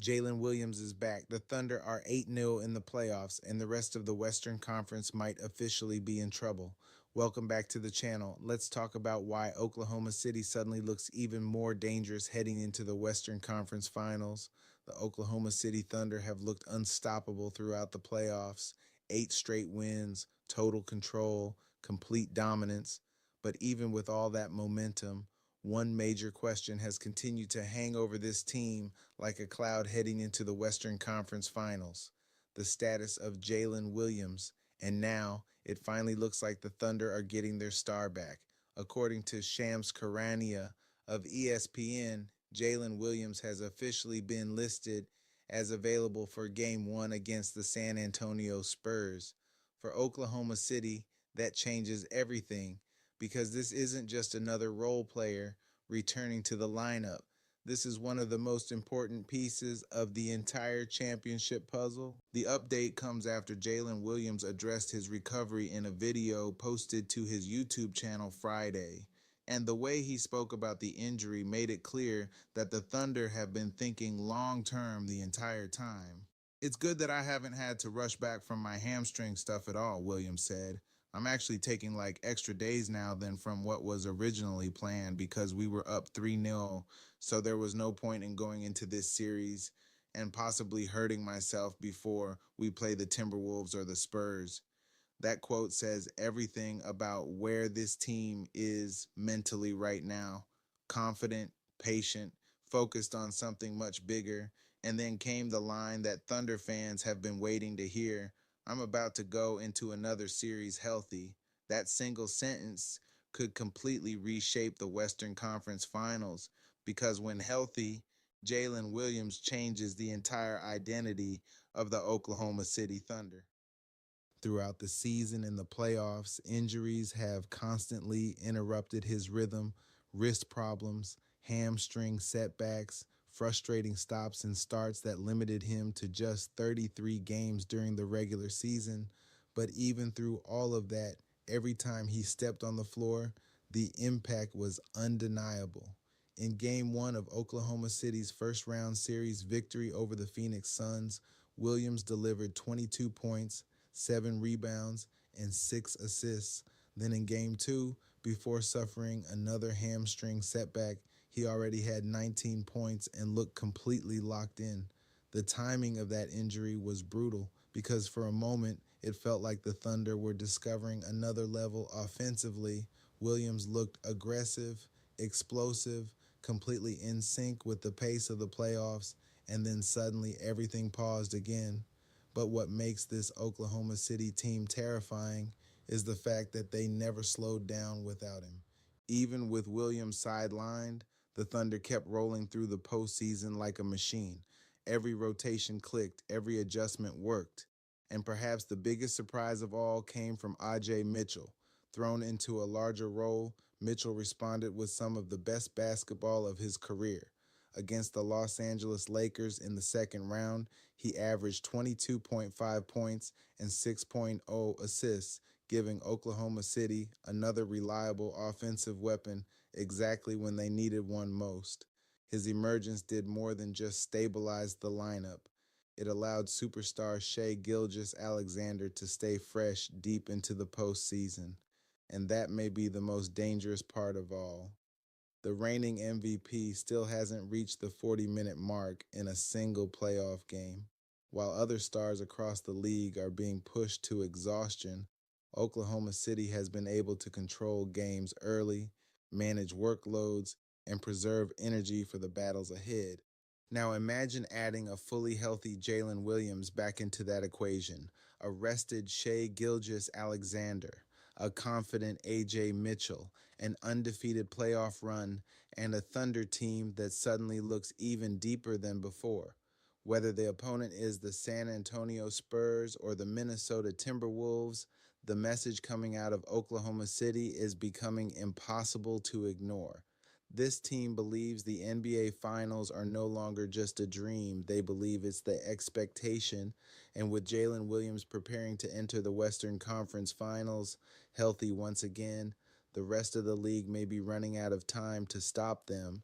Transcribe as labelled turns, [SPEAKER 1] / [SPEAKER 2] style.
[SPEAKER 1] Jalen Williams is back. The Thunder are 8-0 in the playoffs, and the rest of the Western Conference might officially be in trouble. Welcome back to the channel. Let's talk about why Oklahoma City suddenly looks even more dangerous heading into the Western Conference Finals. The Oklahoma City Thunder have looked unstoppable throughout the playoffs. 8 straight wins, total control, complete dominance. But even with all that momentum, one major question has continued to hang over this team like a cloud heading into the Western Conference Finals: the status of Jalen Williams. And now it finally looks like the Thunder are getting their star back. According to Shams Charania of ESPN, Jalen Williams has officially been listed as available for Game 1 against the San Antonio Spurs. For Oklahoma City, that changes everything because this isn't just another role player returning to the lineup. This is one of the most important pieces of the entire championship puzzle. The update comes after Jalen Williams addressed his recovery in a video posted to his YouTube channel Friday. And the way he spoke about the injury made it clear that the Thunder have been thinking long term the entire time. "It's good that I haven't had to rush back from my hamstring stuff at all," Williams said. "I'm actually taking like extra days now than from what was originally planned because we were up 3-0, so there was no point in going into this series and possibly hurting myself before we play the Timberwolves or the Spurs." That quote says everything about where this team is mentally right now: confident, patient, focused on something much bigger. And then came the line that Thunder fans have been waiting to hear: "I'm about to go into another series healthy." That single sentence could completely reshape the Western Conference Finals because when healthy, Jalen Williams changes the entire identity of the Oklahoma City Thunder. Throughout the season and the playoffs, injuries have constantly interrupted his rhythm: wrist problems, hamstring setbacks, frustrating stops and starts that limited him to just 33 games during the regular season. But even through all of that, every time he stepped on the floor, the impact was undeniable. In Game 1 of Oklahoma City's first round series victory over the Phoenix Suns, Williams delivered 22 points, 7 rebounds, and 6 assists. Then in Game 2, before suffering another hamstring setback, he already had 19 points and looked completely locked in. The timing of that injury was brutal because for a moment it felt like the Thunder were discovering another level offensively. Williams looked aggressive, explosive, completely in sync with the pace of the playoffs, and then suddenly everything paused again. But what makes this Oklahoma City team terrifying is the fact that they never slowed down without him. Even with Williams sidelined, the Thunder kept rolling through the postseason like a machine. Every rotation clicked, every adjustment worked. And perhaps the biggest surprise of all came from AJ Mitchell. Thrown into a larger role, Mitchell responded with some of the best basketball of his career. Against the Los Angeles Lakers in the second round, he averaged 22.5 points and 6.0 assists, giving Oklahoma City another reliable offensive weapon exactly when they needed one most. His emergence did more than just stabilize the lineup. It allowed superstar Shai Gilgeous-Alexander to stay fresh deep into the postseason. And that may be the most dangerous part of all. The reigning MVP still hasn't reached the 40-minute mark in a single playoff game. While other stars across the league are being pushed to exhaustion, Oklahoma City has been able to control games early, manage workloads, and preserve energy for the battles ahead. Now imagine adding a fully healthy Jalen Williams back into that equation, a rested Shai Gilgeous-Alexander, a confident AJ Mitchell, an undefeated playoff run, and a Thunder team that suddenly looks even deeper than before. Whether the opponent is the San Antonio Spurs or the Minnesota Timberwolves, the message coming out of Oklahoma City is becoming impossible to ignore. This team believes the NBA Finals are no longer just a dream. They believe it's the expectation. And with Jalen Williams preparing to enter the Western Conference Finals, healthy once again, the rest of the league may be running out of time to stop them.